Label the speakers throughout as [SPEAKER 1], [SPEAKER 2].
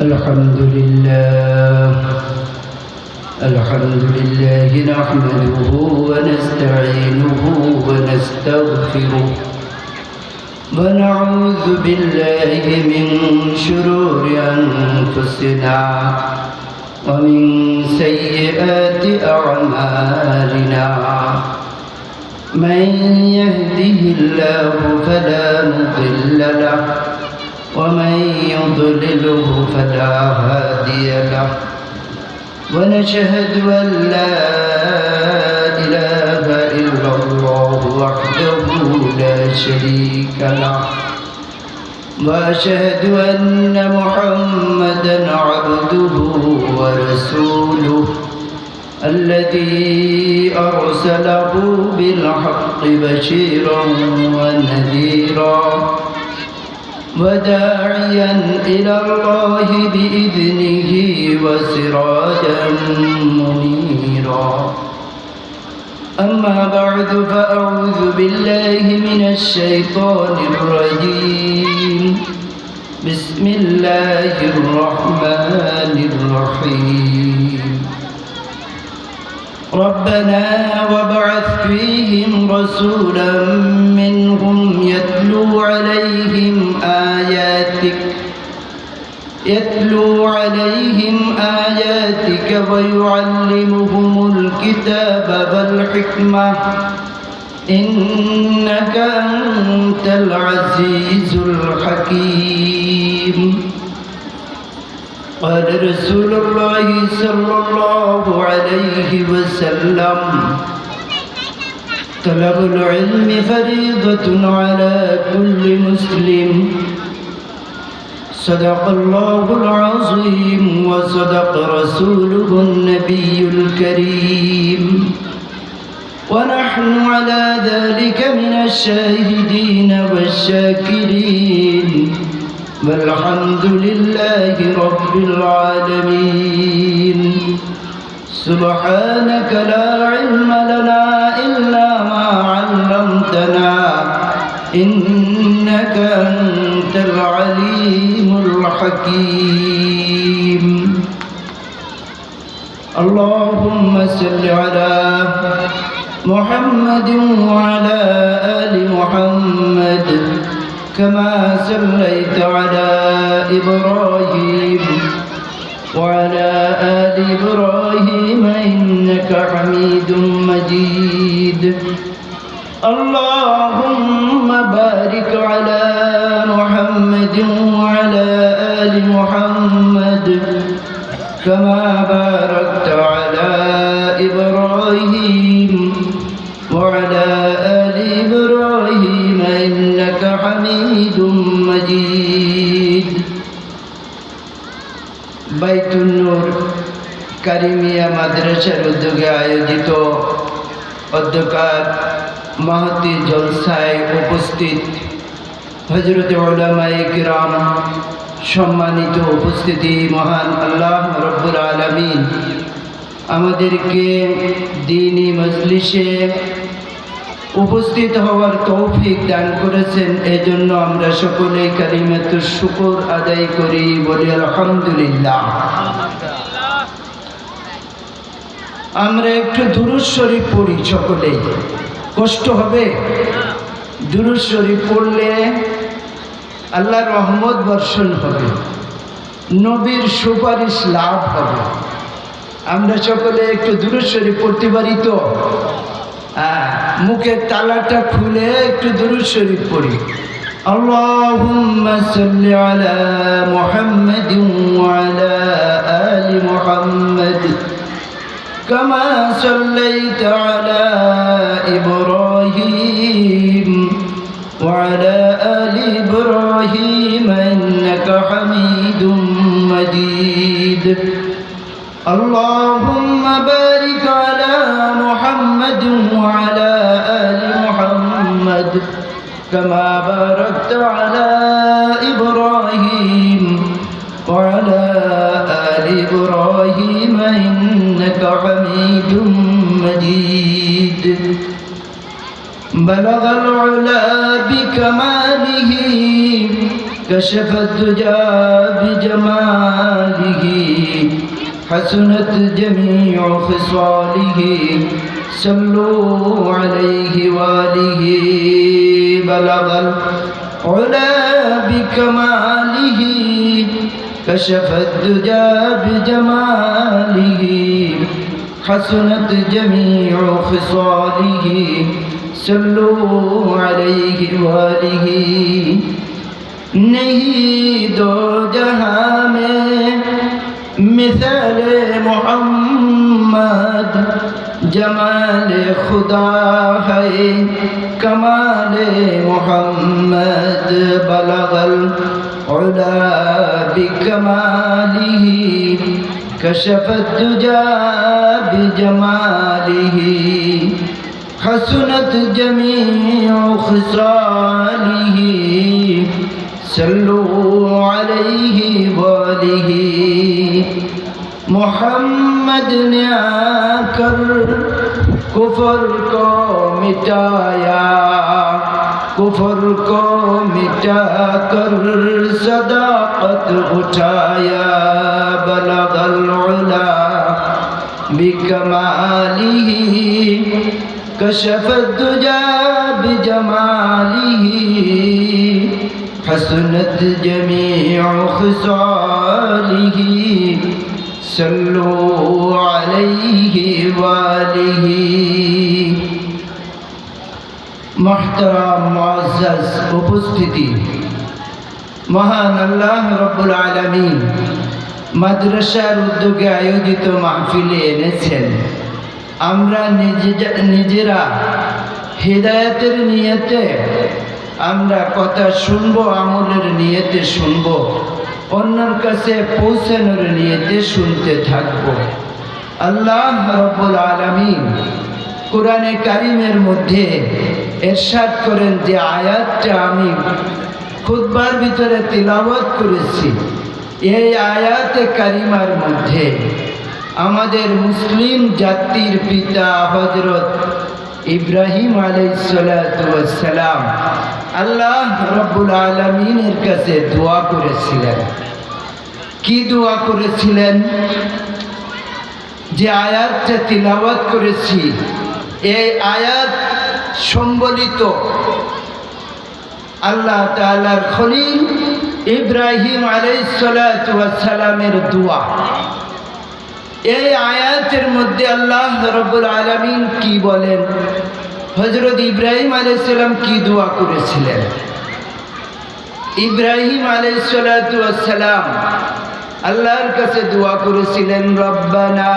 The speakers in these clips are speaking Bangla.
[SPEAKER 1] الحمد لله نحمده ونستعينه ونستغفره ونعوذ بالله من شرور أنفسنا ومن سيئات أعمالنا من يهده الله فلا مضل له ومن يضلله فلا هادي له ونشهد أن لا إله إلا الله وحده لا شريك له وأشهد أن محمدا عبده ورسوله الذي أرسله بالحق بشيرا ونذيرا وداعيا إلى الله بإذنه وسراجا منيرا أما بعد فأعوذ بالله من الشيطان الرجيم بسم الله الرحمن الرحيم ربنا وابعث فيهم رسولا منهم يتلو عليهم آياتك ويعلمهم الكتاب والحكمة إنك أنت العزيز الحكيم قال رسول الله صلى الله عليه وسلم طلب العلم فريضة على كل مسلم صدق الله العظيم وصدق رسوله النبي الكريم ونحن على ذلك من الشاهدين والشاكرين والحمد لله رب العالمين سبحانك لا علم لنا إلا ما علمتنا إنك أنت العليم الحكيم اللهم صل على محمد وعلى آل محمد كما صليت على إبراهيم وعلى آل إبراهيم إنك حميد مجيد اللهم بارك على محمد وعلى آل محمد كما باركت على إبراهيم وعلى آل إبراهيم إنك حميد مجيد বাইতুন নূর কারিমিয়া মাদ্রাসার উদ্যোগে আয়োজিত অধ্যকার মাহতি জলসায় উপস্থিত হযরতে উলামায়ে কিরাম সম্মানিত উপস্থিতি মহান আল্লাহ রব্বুল আলামিন আমাদেরকে দ্বীনি মজলিসে উপস্থিত হওয়ার তৌফিক দান করেছেন এজন্য আমরা সকলেই কালিমাতুশ শুকর আদায় করি বলি আলহামদুলিল্লাহ আমরা একটু দুরূদ শরীফ পড়ি সকলেই কষ্ট হবে দুরূদ শরীফ পড়লে আল্লাহর রহমত বর্ষণ হবে নবীর সুপারিশ লাভ হবে আমরা সকলে একটু দুরূদ শরীফ পড়তে পারি তো মুখের তালাটা খুলে একটু দুরূদ শরীফ পড়ি আল্লাহুম্মা সাল্লি আলা মুহাম্মাদিন ওয়া আলা আলি মুহাম্মাদ কামা সাল্লাইতা আলা ইব্রাহিম ওয়া আলা আলি ইব্রাহিম ইন্নাকা হামিদুম মাজিদ اللهم بارك على محمد وعلى آل محمد كما باركت على إبراهيم وعلى آل إبراهيم إنك حميد مجيد بلغ العلا بكماله كشف الدجى بجماله حسنت جميع خصاله صلوا عليه وآله بلغ العلا بكماله كشف الدجى بجماله حسنت جميع خصاله صلوا عليه وآله नहीं दो जहां में मिसाल मोहम्मद जमाल खुदा है कमाल मोहम्मद बलगल उला बिकमालिही कशफत दुजा बिजमालिही हसनत जमीउ खिसालिही सल्लु अलैहि वालिही मोहम्मद ने आकर कुफर को मिटाया कुफर को मिटाकर सदाकत उठाया बलगल उला बिकमालिही कशफत दुजा बिजमालिही हसनत जमीउ खिसालिही सल्लु अलैहि वालिही मुहतरम मुअज़्ज़ज़ उपस्थिति महान अल्लाह रब्बुल आलमीन মাদ্রাসার উদ্যোগে আয়োজিত মাহফিলে এনেছেন। আমরা নিজেরা হিদায়াতের নিয়তে আমরা কথা শুনবো, আমলের নিয়তে শুনবো, অন্যের কাছে পৌঁছানোর নিয়তে শুনতে থাকবো। আল্লাহ রব্বুল আলামিন কোরআনে কারিমের মধ্যে ইরশাদ করেন যে আয়াতটা আমি খুতবার ভিতরে তিলাওয়াত করেছি, এই আয়াতে কারিমার মধ্যে আমাদের মুসলিম জাতির পিতা হযরত ইব্রাহিম আলাইহিস সালাতু ওয়াস সালাম আল্লাহ রাব্বুল আলামিনের কাছে দোয়া করেছিলেন। কি দোয়া করেছিলেন? যে আয়াতটা তিলাওয়াত করেছি, এই আয়াত সম্বলিত আল্লাহ তাআলার খলিল ইব্রাহিম আলাইহিস সালাতু ওয়াস সালামের দোয়া। এই আয়াতের মধ্যে আল্লাহ রাব্বুল আলামিন কি বলেন, হযরত ইব্রাহিম আলাইহিস সালাম কি দোয়া করেছিলেন? ইব্রাহিম আলাইহিস সালাতু ওয়াস সালাম আল্লাহর কাছে দোয়া করেছিলেন, রব্বানা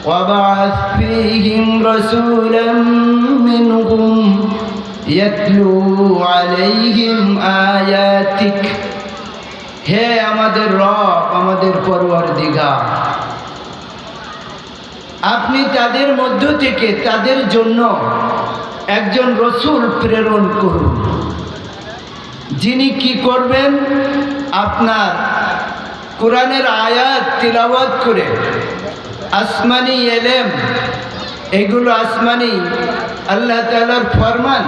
[SPEAKER 1] ওয়াবআথ ফীহিম রাসূলাম মিনহুম ইয়াতলু আলাইহিম আয়াতিক। হে আমাদের রব, আমাদের পরওয়ারদিগার, আপনি তাদের মধ্য থেকে তাদের জন্য একজন রসূল প্রেরণ করুন, যিনি কি করবেন? আপনার কোরআনের আয়াত তিলাওয়াত করে আসমানি এলেম, এগুলো আসমানি আল্লাহ তাআলার ফরমান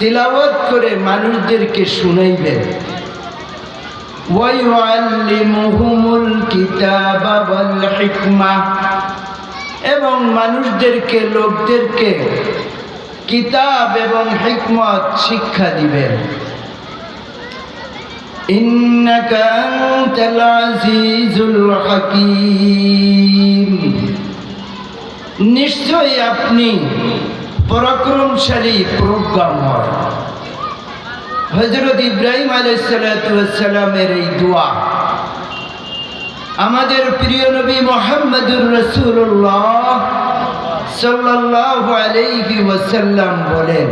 [SPEAKER 1] তিলাওয়াত করে মানুষদেরকে শুনাইবেন। ওয়ায়ুআল্লিমুহুমুল কিতাবা ওয়াল হিকমা, এবং মানুষদেরকে, লোকদেরকে কিতাব এবং হিকমত শিক্ষা দিবেন। ইন্নাকা আনতাল আজিজুল হাকীম, নিশ্চয়ই আপনি পরাক্রমশালী, প্রজ্ঞাময়। হযরত ইব্রাহিম আলাইহিস সালাতু ওয়াস সালামের এই দোয়া আমাদের প্রিয় নবী মুহাম্মদুর রাসূলুল্লাহ সাল্লাল্লাহু আলাইহি ওয়াসাল্লাম বলেন,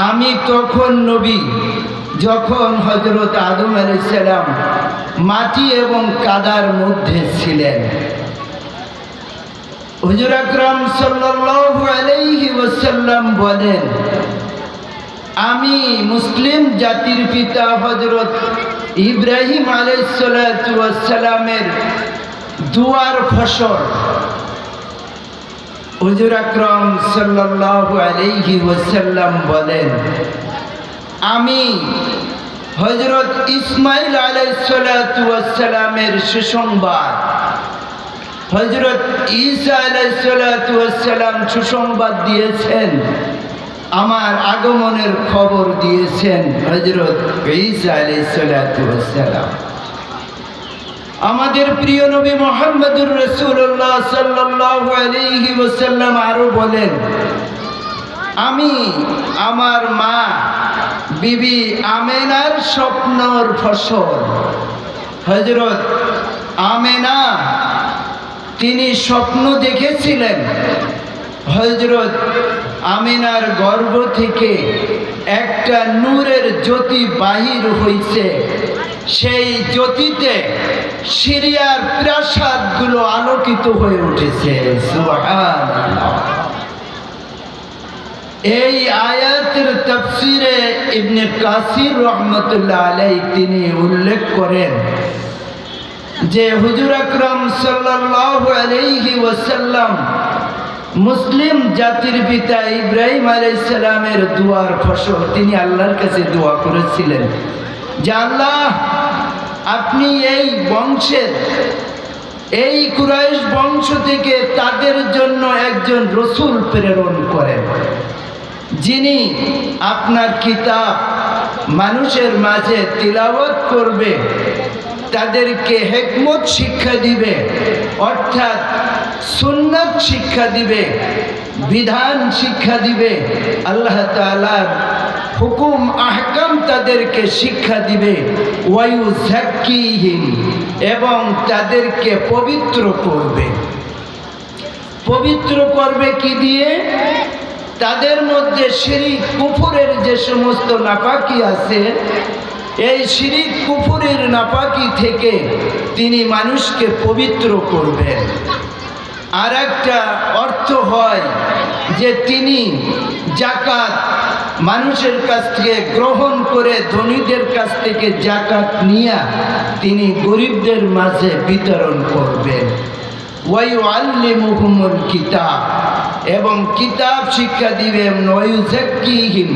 [SPEAKER 1] আমি তখন নবী যখন হযরত আদম আলাইহিস সালাম মাটি এবং কাদার মধ্যে ছিলেন। হুজুর আকরাম সাল্লাল্লাহু আলাইহি ওয়াসাল্লাম বলেন, আমি মুসলিম জাতির পিতা হযরত ইব্রাহিম আলাইহিস সালাতু ওয়াস সালামের দুয়ার ফসল। হুজুর আকরাম সাল্লাল্লাহু আলাইহি ওয়াসাল্লাম বলেন, আমি হযরত ইসমাঈল আলাইহিস সালাতু ওয়াস সালামের সুসংবাদ, হযরত ঈসা আলাইহিস সালাতু ওয়াস সালাম সুসংবাদ দিয়েছেন, আমার আগমনের খবর দিয়েছেন হযরত ঈসা আলাইহিস সালাতু ওয়াস সালাম। আমাদের প্রিয় নবী মুহাম্মদুর রাসূলুল্লাহ সাল্লাল্লাহু আলাইহি ওয়াসাল্লাম আরো বলেন, আমি আমার মা বিবি আমেনার স্বপ্নর ফসল। হযরত আমেনা তিনি স্বপ্ন দেখেছিলেন হযরত আমিনার গর্ভ থেকে একটা নূরের জ্যোতি বাহির হইছে, সেই জ্যোতিতে সিরিয়ার প্রাসাদগুলো আলোকিত হয়ে উঠেছে। সুবহানাল্লাহ। এই আয়াতের তাফসিরে ইবনে কাসির রহমতুল্লাহ আলাইহি তিনি উল্লেখ করেন যে হুজুর আকরাম সাল্লাল্লাহু আলাইহি ওয়াসাল্লাম মুসলিম জাতির পিতা ইব্রাহিম আলাইহিস সালামের দুয়ার ফসল। তিনি আল্লাহর কাছে দোয়া করেছিলেন যে আল্লাহ, আপনি এই বংশের, এই কুরাইশ বংশ থেকে তাদের জন্য একজন রসূল প্রেরণ করেন, যিনি আপনার কিতাব মানুষের মাঝে তিলাওয়াত করবে, তাদেরকে হিকমত শিক্ষা দিবে, অর্থাৎ সুন্নাত শিক্ষা দিবে, বিধান শিক্ষা দিবে, আল্লাহ তাআলার হুকুম আহকাম তাদেরকে শিক্ষা দিবে, ওয়ায়ুযাক্কিহিম, এবং তাদেরকে পবিত্র করবে। পবিত্র করবে কি দিয়ে? তাদের মধ্যে শিরিক কুফরের যে সমস্ত নাপাকি আছে, এই শিরিক কুফরের নাপাকি থেকে তিনি মানুষকে পবিত্র করবেন। আর একটা অর্থ হয় যে তিনি যাকাত মানুষের কাছ থেকে গ্রহণ করে, ধনীদের কাছ থেকে যাকাত নিয়ে তিনি গরিবদের মাঝে বিতরণ করবেন। ওয়ায়ুআল্লিমুহুমুল কিতাব, এবং কিতাব শিক্ষা দিবেন, ওয়ায়ুযাক্কিহিম,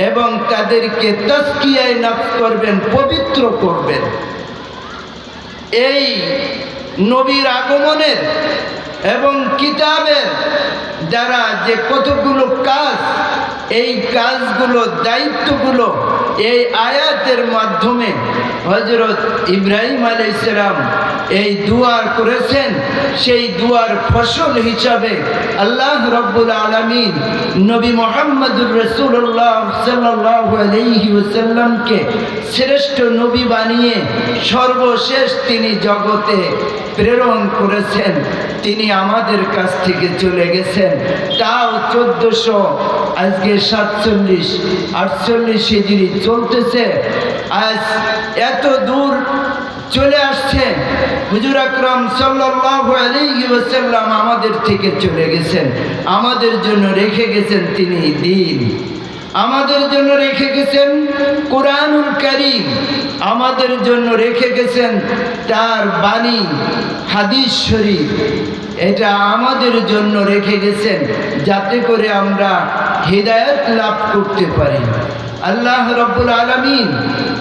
[SPEAKER 1] এবং তাদেরকে তাজকিয়ায়ে নফস করবেন, পবিত্র করবেন। এই নবীর আগমনের এবং কিতাবের দ্বারা যে কতগুলো কাজ, এই কাজগুলো, দায়িত্বগুলো এই আয়াতের মাধ্যমে হযরত ইব্রাহিম আলাইহিস সালাম এই দুয়ার করেছেন, সেই দুয়ার ফসল হিসাবে আল্লাহ রাব্বুল আলামিন নবী মুহাম্মদুর রাসূলুল্লাহ সাল্লাল্লাহু আলাইহি ওয়াসাল্লামকে শ্রেষ্ঠ নবী বানিয়ে সর্বশেষ তিনি জগতে প্রেরণ করেছেন। তিনি আমাদের কাছ থেকে চলে গেছেন, তাও 1400 আজকে 47-48 হিজরি চলতেছে। আজ এত দূর চলে আসছে, হুজুর আকরাম সাল্লাল্লাহু আলাইহি ওয়াসাল্লাম আমাদের থেকে চলে গেছেন, আমাদের জন্য রেখে গেছেন তিনি দ্বীন, আমাদের জন্য রেখে গেছেন কোরআনুল কারীম, আমাদের জন্য রেখে গেছেন তার বাণী হাদিস শরীফ। এটা আমাদের জন্য রেখে গেছেন যাতে করে আমরা হিদায়াত লাভ করতে পারি। আল্লাহ রাব্বুল আলামিন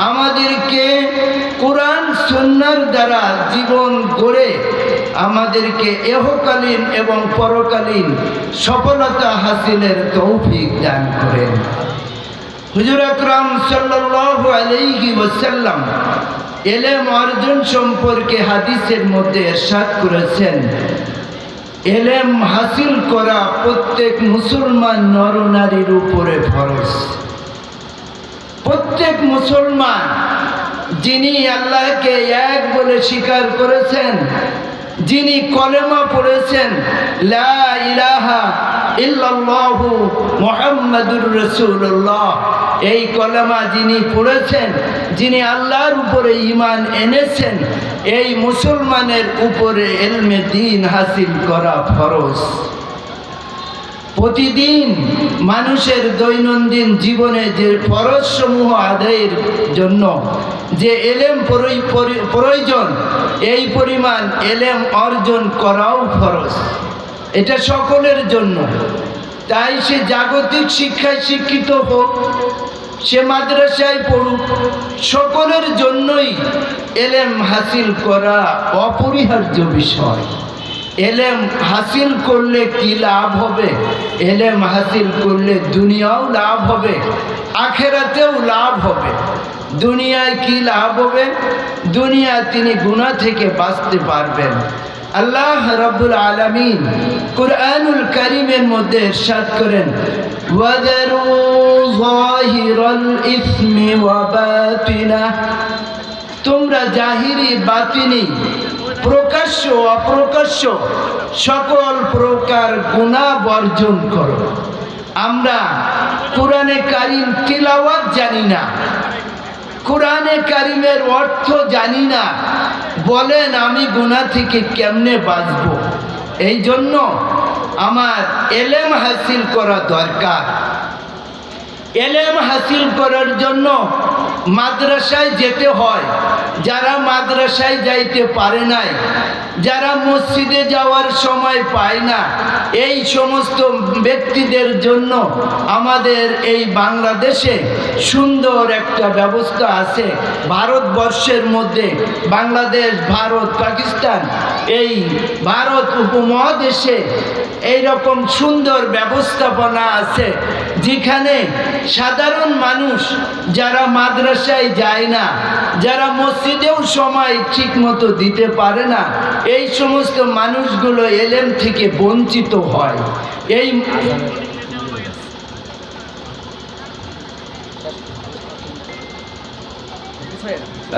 [SPEAKER 1] আমাদেরকে কোরআন সুন্নাহর দ্বারা জীবন গড়ে আমাদেরকে ইহকালীন এবং পরকালীন সফলতা হাসিলের তৌফিক দান করেন। হুজুর আকরাম সাল্লাল্লাহু আলাইহি ওয়াসাল্লাম ইলম অর্জন সম্পর্কে হাদিসের মধ্যে ইরশাদ করেছেন, ইলম হাসিল করা প্রত্যেক মুসলমান নরনারীর উপরে ফরজ। প্রত্যেক মুসলমান যিনি আল্লাহকে এক বলে স্বীকার করেছেন, যিনি কলেমা পড়েছেন লা ইলাহা ইল্লাল্লাহু মুহাম্মাদুর রাসূলুল্লাহ, এই কলেমা যিনি পড়েছেন, যিনি আল্লাহর উপরে ঈমান এনেছেন, এই মুসলমানের উপরে ইলমে দ্বীন হাসিল করা ফরজ। প্রতিদিন মানুষের দৈনন্দিন জীবনে যে ফরজ সমূহ আদায়ের জন্য যে এলেম প্রয়োজন, এই পরিমাণ এলেম অর্জন করাও ফরজ। এটা সকলের জন্য। তাই সে জাগতিক শিক্ষায় শিক্ষিত হোক সে মাদ্রাসায় পড়ুক, সকলের জন্যই এলেম হাসিল করা অপরিহার্য বিষয়। এলেম হাসিল করলে কি লাভ হবে? এলেম হাসিল করলে দুনিয়াও লাভ হবে, আখেরাতেও লাভ হবে। দুনিয়ায় কি লাভ হবে? দুনিয়া তিনি গুনাহ থেকে বাঁচতে পারবেন। আল্লাহ রাব্বুল আলামিন কুরআনুল কারীমের মধ্যে ইরশাদ করেন, ওয়াদারু যাহিরাল ইসমি ওয়া বাতিনাহ, তোমরা জাহিরি বাতিনি, প্রকাশ্য অপ্রকাশ্য সকল প্রকার গুনাহ বর্জন করো। আমরা কোরআনে কারীম তিলাওয়াত জানি না, কোরআনে কারীমের অর্থ জানি না, বলেন আমি গুনাহ থেকে কেমনে বাঁচব? এই জন্য আমার এলেম হাসিল করা দরকার। এলেম হাসিল করার জন্য মাদ্রাসায় যেতে হয়। যারা মাদ্রাসায় যাইতে পারে নাই, যারা মসজিদে যাওয়ার সময় পায় না, এই সমস্ত ব্যক্তিদের জন্য আমাদের এই বাংলাদেশে সুন্দর একটা ব্যবস্থা আছে। ভারতবর্ষের মধ্যে বাংলাদেশ, ভারত, পাকিস্তান, এই ভারত উপমহাদেশে এইরকম সুন্দর ব্যবস্থাপনা আছে, যেখানে সাধারণ মানুষ যারা মাদ্রাসায় যায় না, যারা মসজিদেও সময় ঠিক মতো দিতে পারে না, এই সমস্ত মানুষগুলো এলেম থেকে বঞ্চিত হয়। এই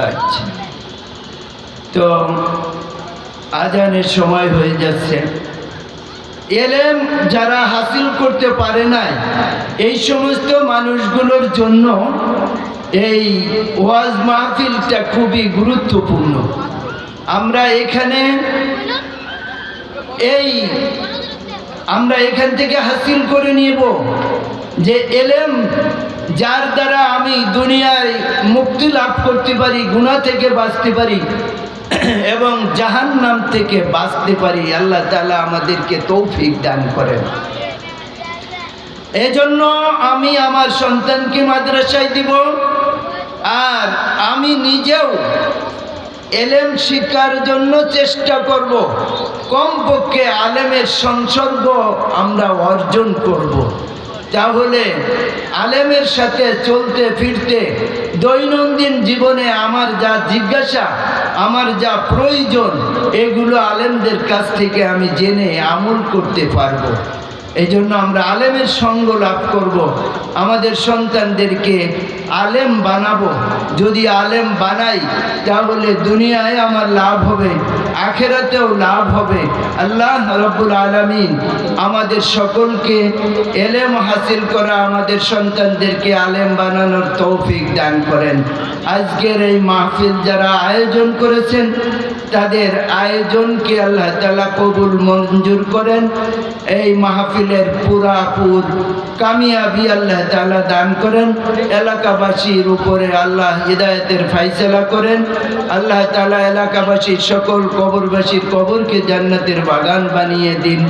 [SPEAKER 1] আচ্ছা, তো আজানের সময় হয়ে যাচ্ছে। এলেম যারা হাসিল করতে পারে নাই, এই সমস্ত মানুষগুলোর জন্য এই ওয়াজ মাহফিলটা খুবই গুরুত্বপূর্ণ। আমরা এখান থেকে হাসিল করে নিব যে এলেম যার দ্বারা আমি দুনিয়ায় মুক্তি লাভ করতে পারি, গুনাহ থেকে বাঁচতে পারি এবং জাহান্নাম থেকে বাঁচতে পারি। আল্লাহ তাআলা আমাদেরকে তৌফিক দান করেন। এজন্য আমি আমার সন্তানকে মাদ্রাসায় দিব, আর আমি নিজেও এলেম শিক্ষার জন্য চেষ্টা করব। কমপক্ষে আলেমের সংসর্গ আমরা অর্জন করব। তাহলে আলেমের সাথে চলতে ফিরতে দৈনন্দিন জীবনে আমার যা জিজ্ঞাসা, আমার যা প্রয়োজন, এগুলো আলেমদের কাছ থেকে আমি জেনে আমল করতে পারবো। এই জন্য আমরা আলেমের সঙ্গ লাভ করব, আমাদের সন্তানদেরকে আলেম বানাবো। যদি আলেম বানাই তাহলে দুনিয়ায় আমার লাভ হবে, আখেরাতেও লাভ হবে। আল্লাহ রাব্বুল আলামিন আমাদের সকলকে এলেম হাসিল করা, আমাদের সন্তানদেরকে আলেম বানানোর তৌফিক দান করেন। আজকের এই মাহফিল যারা আয়োজন করেছেন, তাদের আয়োজনকে আল্লাহ তাআলা কবুল মঞ্জুর করেন। এই মাহফিলের পুরাপুর কামিয়াবি আল্লাহ তাআলা দান করেন। এলাকাবাসীর উপরে আল্লাহ হিদায়াতের ফায়সালা করেন। আল্লাহ তাআলা এলাকাবাসীর সকল কবরবাসীর কবরকে জান্নাতের বাগান বানিয়ে দিন।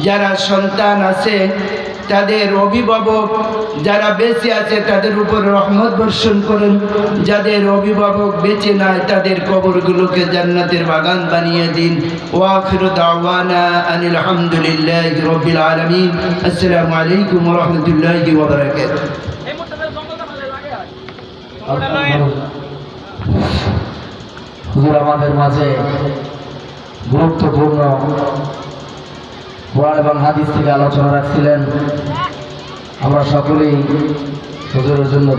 [SPEAKER 1] যারা সন্তান আছে, তাদের অভিভাবক যারা বেঁচে আছে, তাদের উপর রহমত বর্ষণ করেন। যাদের অভিভাবক বেঁচে নাই, তাদের কবরগুলোকে জান্নাতের বাগান বানিয়ে দিন। ওয়া আখিরু দাওয়ানা আনিল হামদুলিল্লাহি রাব্বিল আলামিন। আসসালামু আলাইকুম ওয়া রাহমাতুল্লাহি ওয়া বারাকাতুহু।
[SPEAKER 2] হুজুর আমাদের মাঝে গুরুত্বপূর্ণ কোরআন এবং হাদিস থেকে আলোচনা রাখছিলেন। আমরা সকলেই হুজুরের জন্য